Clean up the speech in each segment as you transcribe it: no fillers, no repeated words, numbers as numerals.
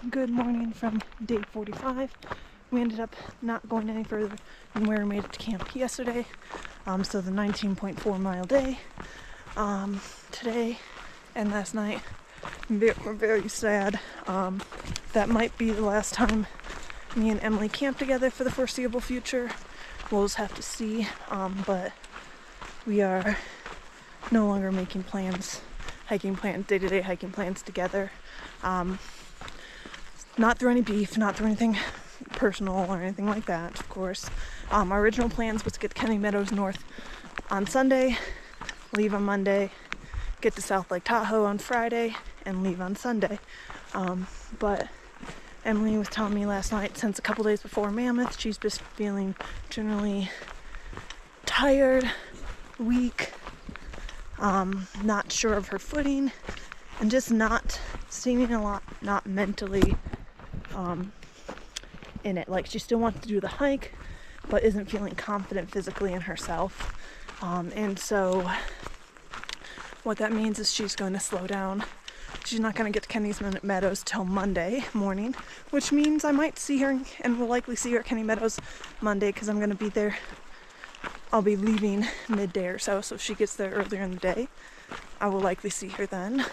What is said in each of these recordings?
Good morning from day 45. We ended up not going any further than where we made it to camp yesterday. So the 19.4 mile day. Today and last night we're very sad. That might be the last time me and Emily camp together for the foreseeable future. We'll just have to see. But we are no longer making plans, day-to-day hiking plans together. Not through any beef, not through anything personal or anything like that, of course. Our original plans was to get to Kenny Meadows North on Sunday, leave on Monday, get to South Lake Tahoe on Friday, and leave on Sunday. But Emily was telling me last night, since a couple days before Mammoth, she's just feeling generally tired, weak, not sure of her footing, and just not seeming not mentally in it. Like, she still wants to do the hike, but isn't feeling confident physically in herself. And so what that means is she's going to slow down. She's not going to get to Kenny Meadows till Monday morning, which means I might see her and will likely see her at Kenny Meadows Monday because I'm going to be there. I'll be leaving midday or so if she gets there earlier in the day, I will likely see her then.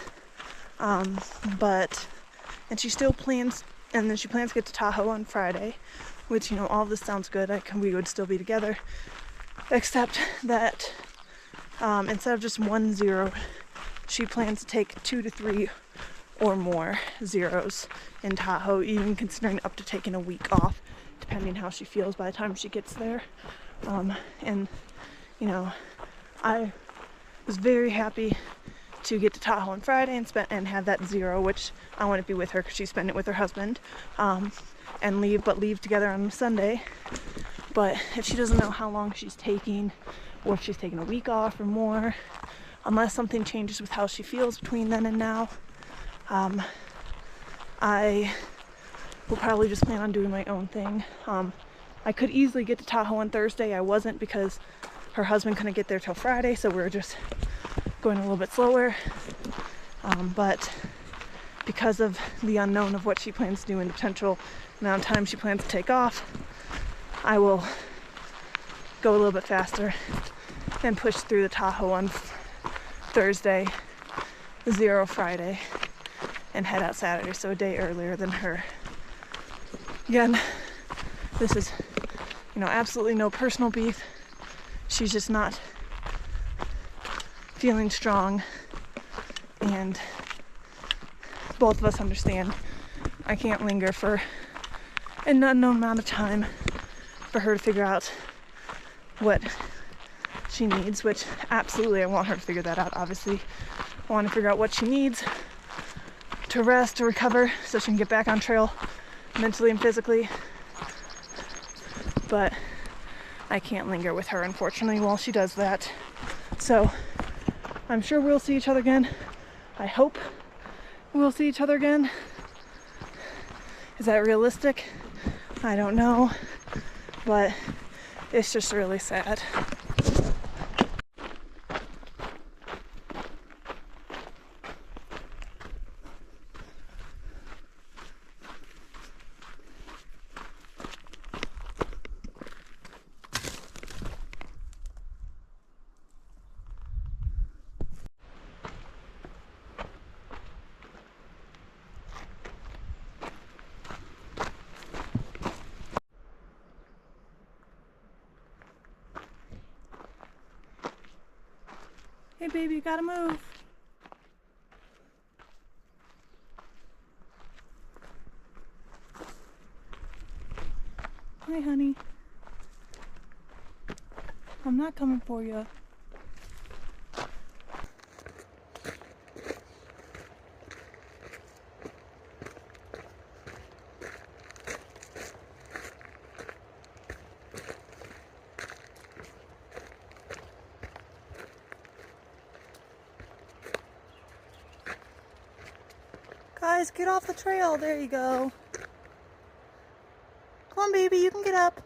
And she still plans, and then she plans to get to Tahoe on Friday, which, all this sounds good. We would still be together, except that instead of just 1 0, she plans to take 2 to 3 or more zeros in Tahoe, even considering up to taking a week off, depending how she feels by the time she gets there. I was very happy to get to Tahoe on Friday and have that 0, which I want to be with her because she's spending it with her husband, and leave together on Sunday. But if she doesn't know how long she's taking, or if she's taking a week off or more, unless something changes with how she feels between then and now, I will probably just plan on doing my own thing. I could easily get to Tahoe on Thursday. I wasn't because her husband couldn't get there till Friday, so we were just going a little bit slower. But because of the unknown of what she plans to do and the potential amount of time she plans to take off, I will go a little bit faster and push through the Tahoe on Thursday, 0 Friday, and head out Saturday, so a day earlier than her. Again, this is, absolutely no personal beef. She's just not feeling strong, and both of us understand I can't linger for an unknown amount of time for her to figure out what she needs, which absolutely I want her to figure that out. Obviously, I want to figure out what she needs to rest, to recover, so she can get back on trail mentally and physically. But I can't linger with her, unfortunately, while she does that. So I'm sure we'll see each other again. I hope we'll see each other again. Is that realistic? I don't know, but it's just really sad. Hey baby, you gotta move. Hi honey. I'm not coming for you. Guys, get off the trail. There you go. Come on, baby, you can get up.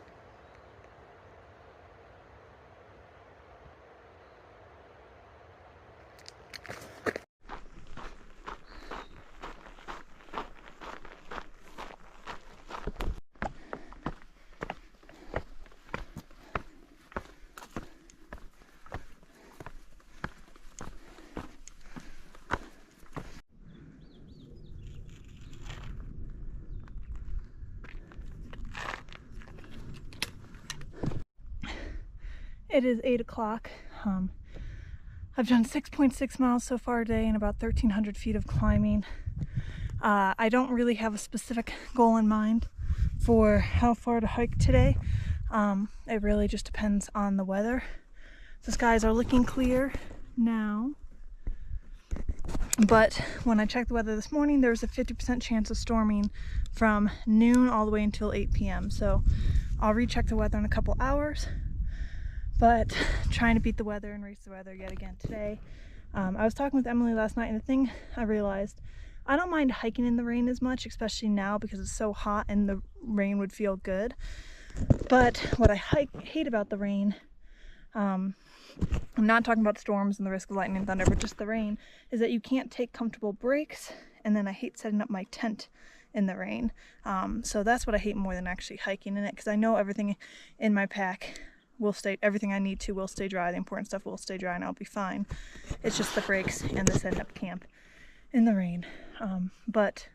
It is 8 o'clock. I've done 6.6 miles so far today and about 1,300 feet of climbing. I don't really have a specific goal in mind for how far to hike today. It really just depends on the weather. The skies are looking clear now, but when I checked the weather this morning, there was a 50% chance of storming from noon all the way until 8 p.m. So I'll recheck the weather in a couple hours, but trying to beat the weather and race the weather yet again today. I was talking with Emily last night, and the thing I realized, I don't mind hiking in the rain as much, especially now because it's so hot and the rain would feel good. But what I hate about the rain, I'm not talking about storms and the risk of lightning and thunder, but just the rain, is that you can't take comfortable breaks, and then I hate setting up my tent in the rain. So that's what I hate more than actually hiking in it, because I know everything in my pack will stay, everything I need to will stay dry, the important stuff will stay dry, and I'll be fine. It's just the breaks and the setting up camp in the rain. But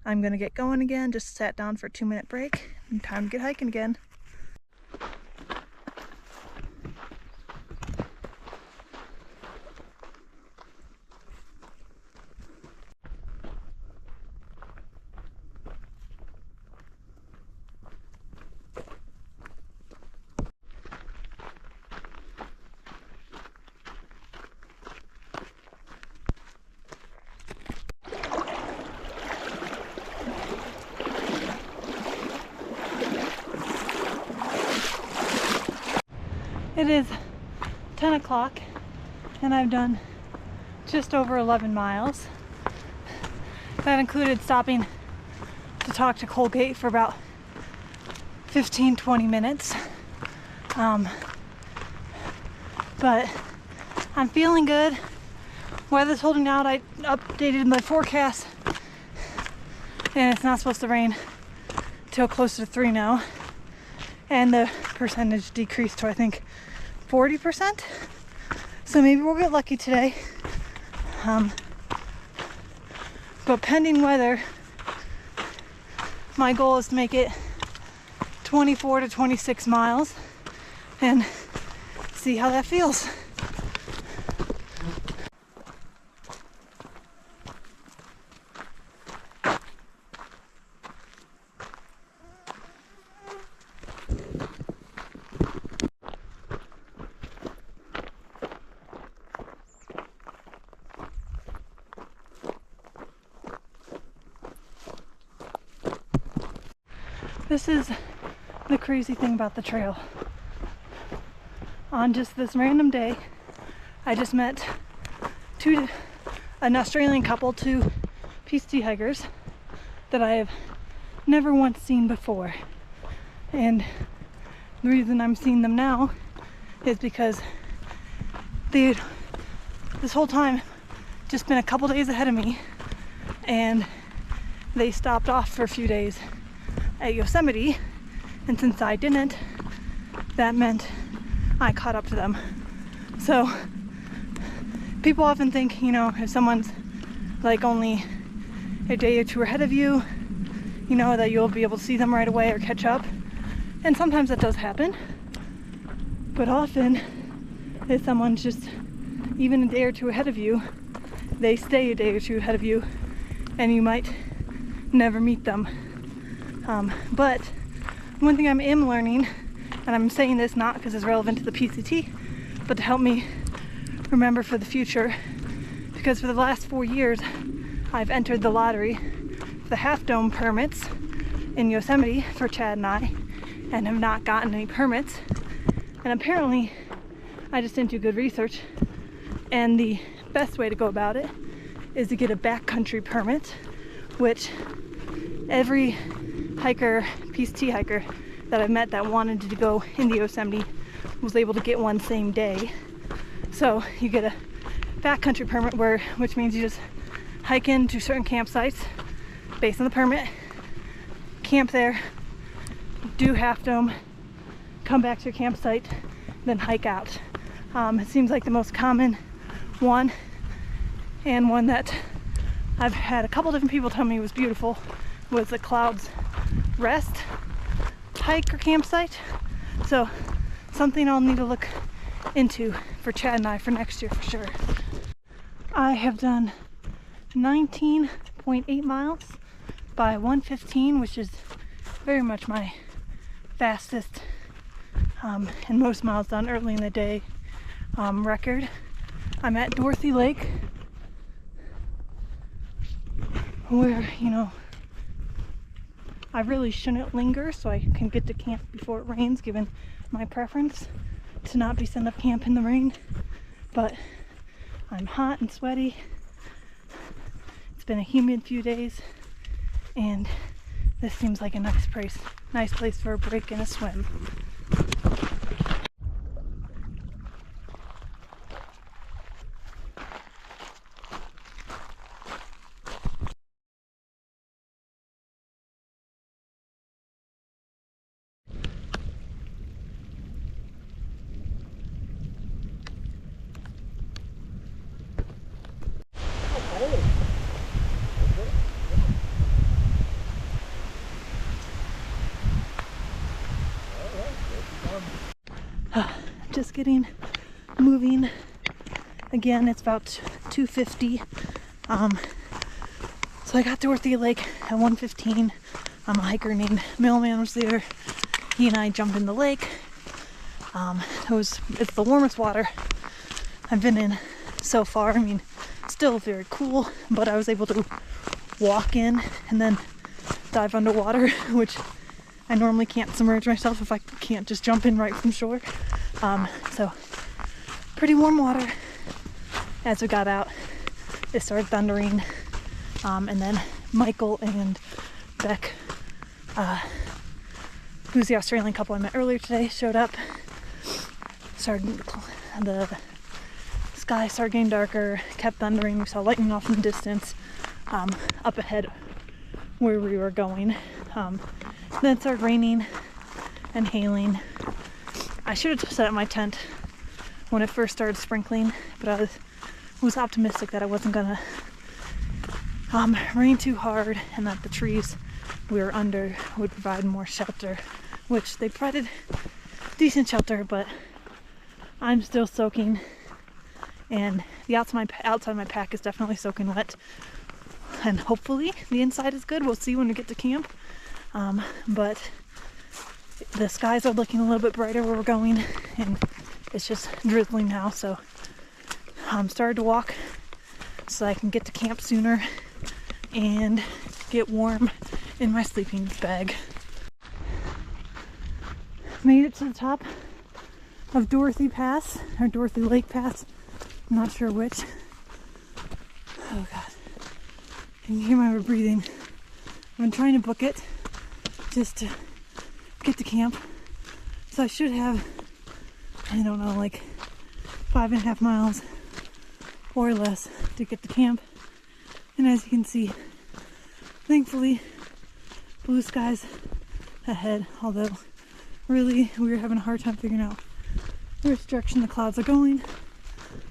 I'm gonna get going again. Just sat down for a 2-minute break and time to get hiking again. It is 10 o'clock and I've done just over 11 miles. That included stopping to talk to Colgate for about 15-20 minutes. But I'm feeling good. Weather's holding out. I updated my forecast and it's not supposed to rain till closer to 3 now. And the percentage decreased to, I think, 40%. So maybe we'll get lucky today. But pending weather, my goal is to make it 24 to 26 miles and see how that feels. This is the crazy thing about the trail. On just this random day, I just met an Australian couple, 2 PCT hikers that I have never once seen before. And the reason I'm seeing them now is because they, this whole time, just been a couple days ahead of me, and they stopped off for a few days at Yosemite, and since I didn't, that meant I caught up to them. So people often think, you know, if someone's like only a day or 2 ahead of you, you know, that you'll be able to see them right away or catch up. And sometimes that does happen, but often if someone's just even a day or 2 ahead of you, they stay a day or 2 ahead of you and you might never meet them. But one thing I am learning, and I'm saying this not because it's relevant to the PCT, but to help me remember for the future, because for the last 4 years I've entered the lottery for the Half Dome permits in Yosemite for Chad and I, and have not gotten any permits. And apparently I just didn't do good research, and the best way to go about it is to get a backcountry permit, which every hiker, PCT hiker that I've met that wanted to go in the Yosemite was able to get one same day. So you get a backcountry permit, which means you just hike into certain campsites based on the permit, camp there, do Half Dome, come back to your campsite, then hike out. It seems like the most common one, and one that I've had a couple different people tell me was beautiful, was the Clouds Rest hike or campsite. So something I'll need to look into for Chad and I for next year for sure. I have done 19.8 miles by 1:15, which is very much my fastest and most miles done early in the day record. I'm at Dorothy Lake, where, you know, I really shouldn't linger so I can get to camp before it rains, given my preference to not be sent up camp in the rain. But I'm hot and sweaty. It's been a humid few days, and this seems like a nice place for a break and a swim. Just getting moving again. It's about 2:50. So I got to Dorothy Lake at 1:15. A hiker named Mailman was there. He and I jumped in the lake. It's the warmest water I've been in so far. I mean, still very cool, but I was able to walk in and then dive underwater, which I normally can't submerge myself if I can't just jump in right from shore. So pretty warm water. As we got out, it started thundering, and then Michael and Beck, who's the Australian couple I met earlier today, showed up. The sky started getting darker, kept thundering. We saw lightning off in the distance, up ahead where we were going. Then it started raining and hailing. I should have set up my tent when it first started sprinkling, but I was optimistic that it wasn't gonna rain too hard and that the trees we were under would provide more shelter, which they provided decent shelter, but I'm still soaking, and the outside of my pack is definitely soaking wet, and hopefully the inside is good. We'll see when we get to camp, but the skies are looking a little bit brighter where we're going, and it's just drizzling now, so I'm starting to walk so I can get to camp sooner and get warm in my sleeping bag. Made it to the top of Dorothy Pass, or Dorothy Lake Pass, I'm not sure which. Oh god, can you hear my breathing? I've been trying to book it just to get to camp, so I should have, I don't know, like 5.5 miles or less to get to camp. And as you can see, thankfully blue skies ahead, although really we were having a hard time figuring out which direction the clouds are going,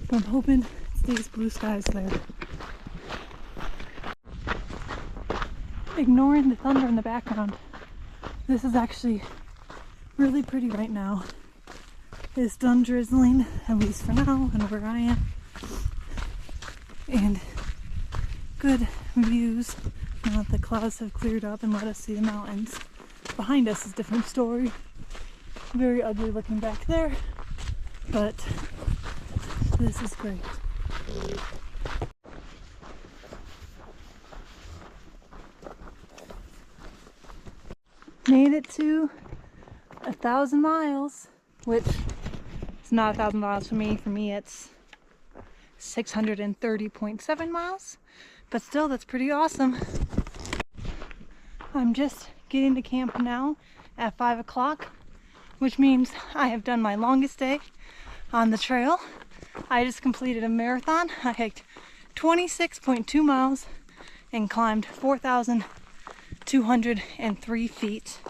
but I'm hoping it stays blue skies there. Ignoring the thunder in the background, this is actually really pretty right now. It's done drizzling, at least for now, and where I am. And good views now that the clouds have cleared up and let us see the mountains. Behind us is a different story. Very ugly looking back there, but this is great. Made it to 1,000 miles, which is not 1,000 miles for me. For me, it's 630.7 miles, but still, that's pretty awesome. I'm just getting to camp now at 5 o'clock, which means I have done my longest day on the trail. I just completed a marathon. I hiked 26.2 miles and climbed 4,203 feet.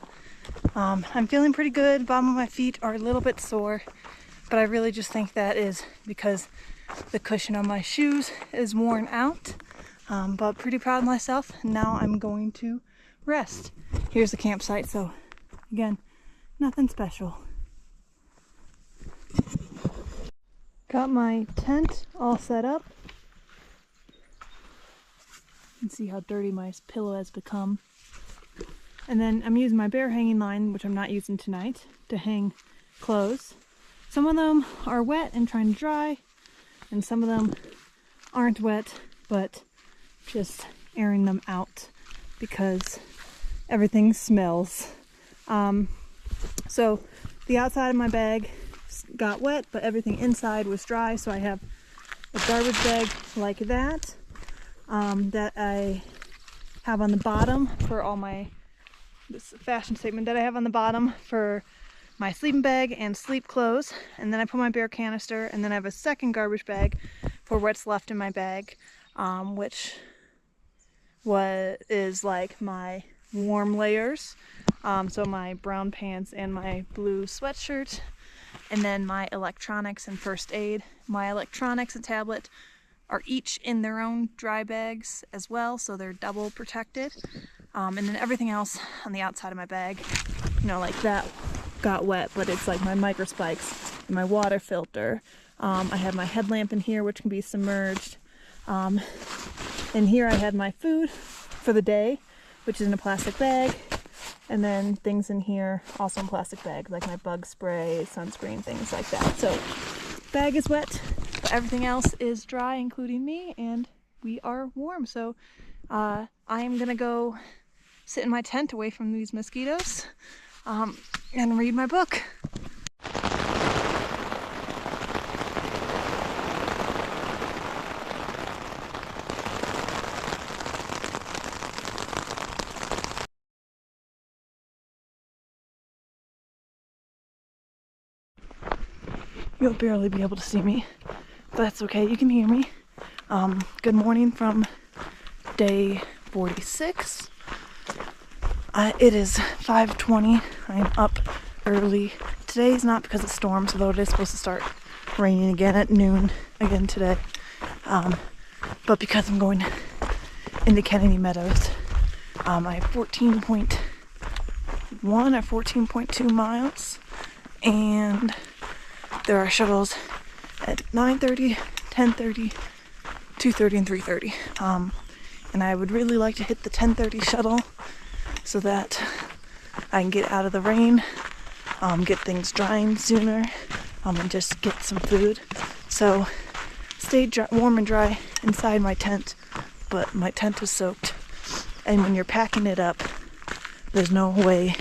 I'm feeling pretty good. Bottom of my feet are a little bit sore, but I really just think that is because the cushion on my shoes is worn out. But pretty proud of myself. Now I'm going to rest. Here's the campsite, so again, nothing special. Got my tent all set up. You can see how dirty my pillow has become. And then I'm using my bare hanging line, which I'm not using tonight, to hang clothes. Some of them are wet and trying to dry, and some of them aren't wet, but just airing them out because everything smells. So the outside of my bag got wet, but everything inside was dry, so I have a garbage bag like that that I have on the bottom for all my, this fashion statement that I have on the bottom for my sleeping bag and sleep clothes, and then I put my bare canister, and then I have a second garbage bag for what's left in my bag, which is like my warm layers, so my brown pants and my blue sweatshirt, and then my electronics and first aid. My electronics and tablet are each in their own dry bags as well, so they're double protected. And then everything else on the outside of my bag, you know, like that got wet, but it's like my microspikes and my water filter. I have my headlamp in here, which can be submerged. And here I had my food for the day, which is in a plastic bag. And then things in here also in plastic bags, like my bug spray, sunscreen, things like that. So bag is wet, but everything else is dry, including me, and we are warm. So I am gonna go sit in my tent away from these mosquitoes and read my book. You'll barely be able to see me, but that's okay, you can hear me. Good morning from day 46. It is 5:20. I'm up early. Today's not because it storms, although it is supposed to start raining again at noon again today. But because I'm going into Kennedy Meadows, I have 14.1 or 14.2 miles, and there are shuttles at 9:30, 10:30, 2:30, and 3:30. And I would really like to hit the 10:30 shuttle so that I can get out of the rain, get things drying sooner, and just get some food. So stay warm and dry inside my tent, but my tent is soaked. And when you're packing it up, there's no way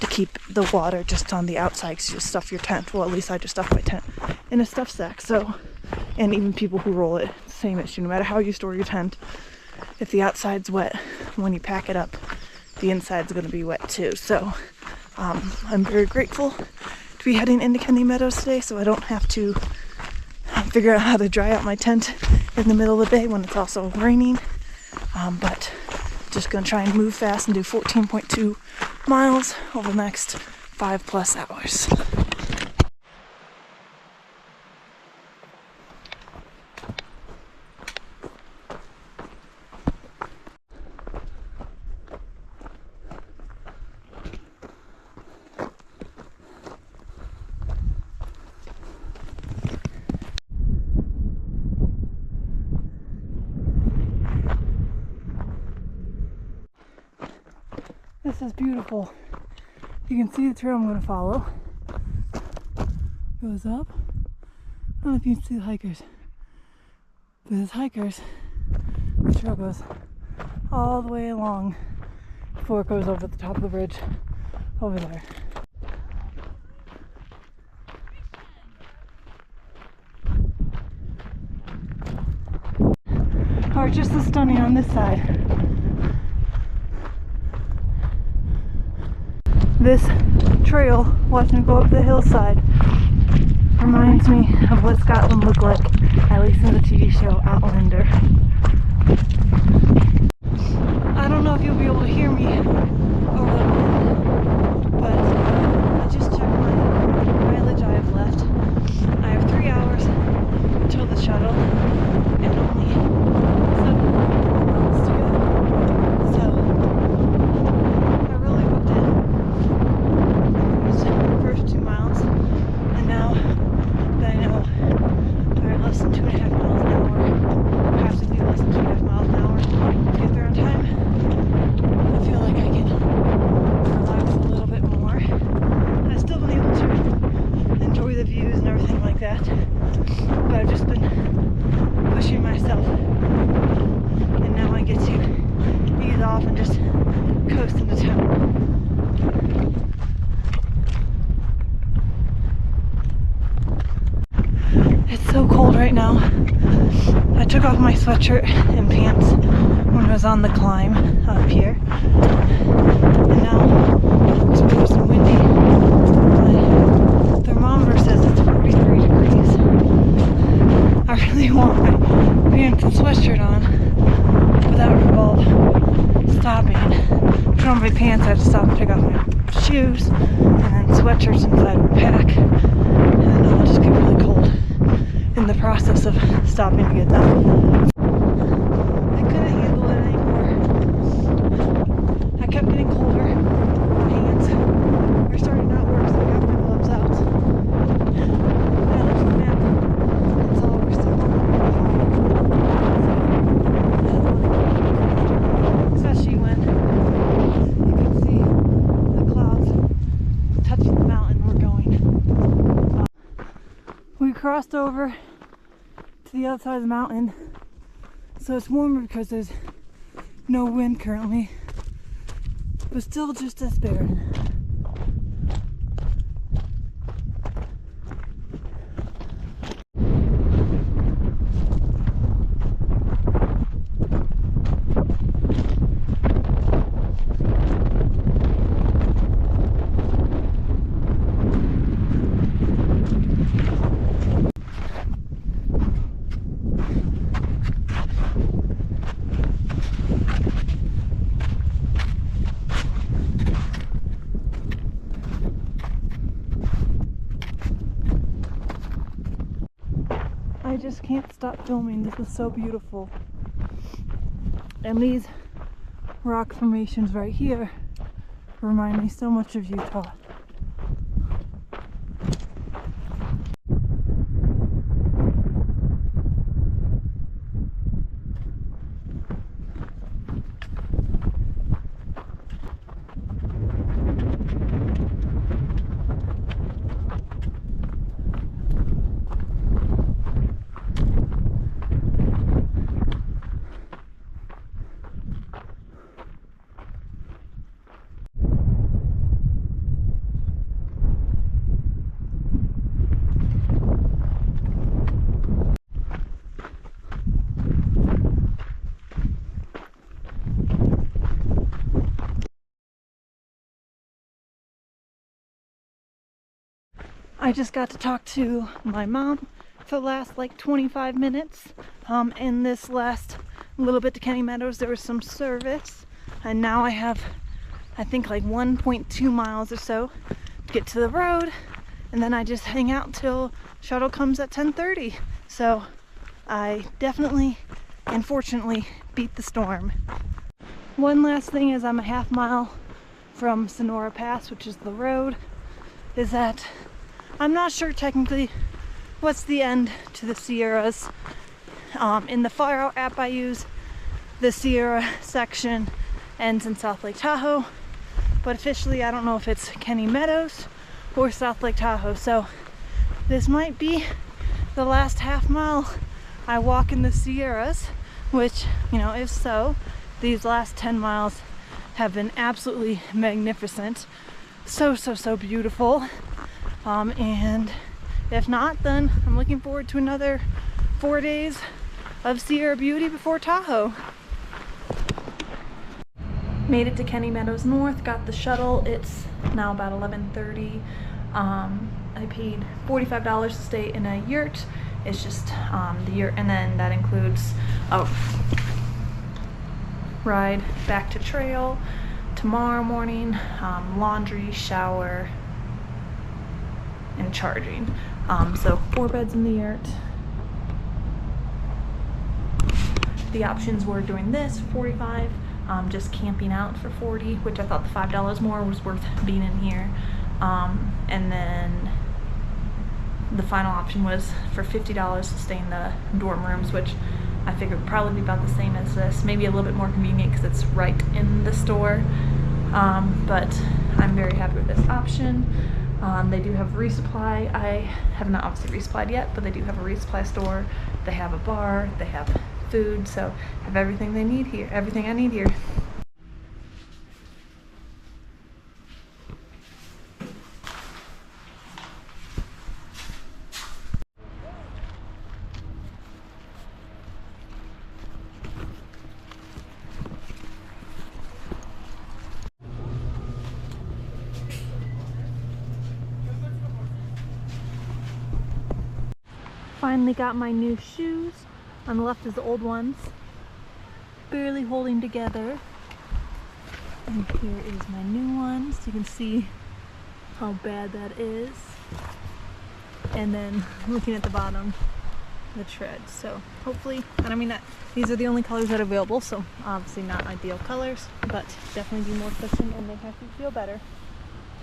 to keep the water just on the outside because you stuff your tent. Well, at least I just stuff my tent in a stuff sack. So, and even people who roll it, same issue. No matter how you store your tent, if the outside's wet, when you pack it up, the inside's going to be wet too. So I'm very grateful to be heading into Kennedy Meadows today, so I don't have to figure out how to dry out my tent in the middle of the day when it's also raining. But just going to try and move fast and do 14.2 miles over the next 5+ hours. This is beautiful. You can see the trail I'm going to follow. Goes up. I don't know if you can see the hikers. But as hikers, the trail goes all the way along before it goes over the top of the bridge over there. Or just as stunning on this side. This trail, watching it go up the hillside, reminds me of what Scotland looked like, at least in the TV show Outlander. I don't know if you'll be able to hear me over the wind, but I just checked my mileage I have left. I have 3 hours until the shuttle, and only 7.4 miles to go. So I really booked it. First 2 miles, and now that I know took off my sweatshirt and pants when I was on the climb up here. And now it's worse and windy. My thermometer says it's 43 degrees. I really want my pants and sweatshirt on, but that would involve stopping. Put on my pants, I have to stop and take off my shoes, and then sweatshirts inside my pack, and then I'll just get really cold in the process of stopping to get done. I couldn't handle it anymore. I kept getting colder. My hands are starting to not work, so I got my gloves out. And I looked at the map. It's all we're still on. Especially when you can see the clouds touching the mountain we're going. We crossed over to the other side of the mountain, so it's warmer because there's no wind currently, but still just as barren. I just can't stop filming. This is so beautiful. And these rock formations right here remind me so much of Utah. I just got to talk to my mom for the last like 25 minutes. In this last little bit to Kenny Meadows, there was some service, and now I have, I think, like 1.2 miles or so to get to the road, and then I just hang out till shuttle comes at 10:30. So I definitely and fortunately beat the storm. One last thing is I'm a half mile from Sonora Pass, which is the road, is that I'm not sure technically what's the end to the Sierras. In the Far Out app I use, the Sierra section ends in South Lake Tahoe, but officially I don't know if it's Kenny Meadows or South Lake Tahoe, so this might be the last half mile I walk in the Sierras, which, you know, if so, these last 10 miles have been absolutely magnificent. So beautiful. And if not, then I'm looking forward to another 4 days of Sierra beauty before Tahoe. Made it to Kenny Meadows North, got the shuttle. It's now about 11:30. I paid $45 to stay in a yurt. It's just the yurt, and then that includes a ride back to trail tomorrow morning, laundry, shower, and charging. So 4 beds in the yurt. The options were doing this for 45, just camping out for 40, which I thought the $5 more was worth being in here. And then the final option was for $50 to stay in the dorm rooms, which I figured would probably be about the same as this, maybe a little bit more convenient because it's right in the store. But I'm very happy with this option. They do have resupply. I have not obviously resupplied yet, but they do have a resupply store. They have a bar, they have food, so I have everything they need here, everything I need here. Finally got my new shoes. On the left is the old ones, barely holding together. And here is my new ones. You can see how bad that is. And then looking at the bottom, the treads. So hopefully, and I mean, these are the only colors that are available, so obviously not ideal colors, but definitely be more efficient and make my feet feel better.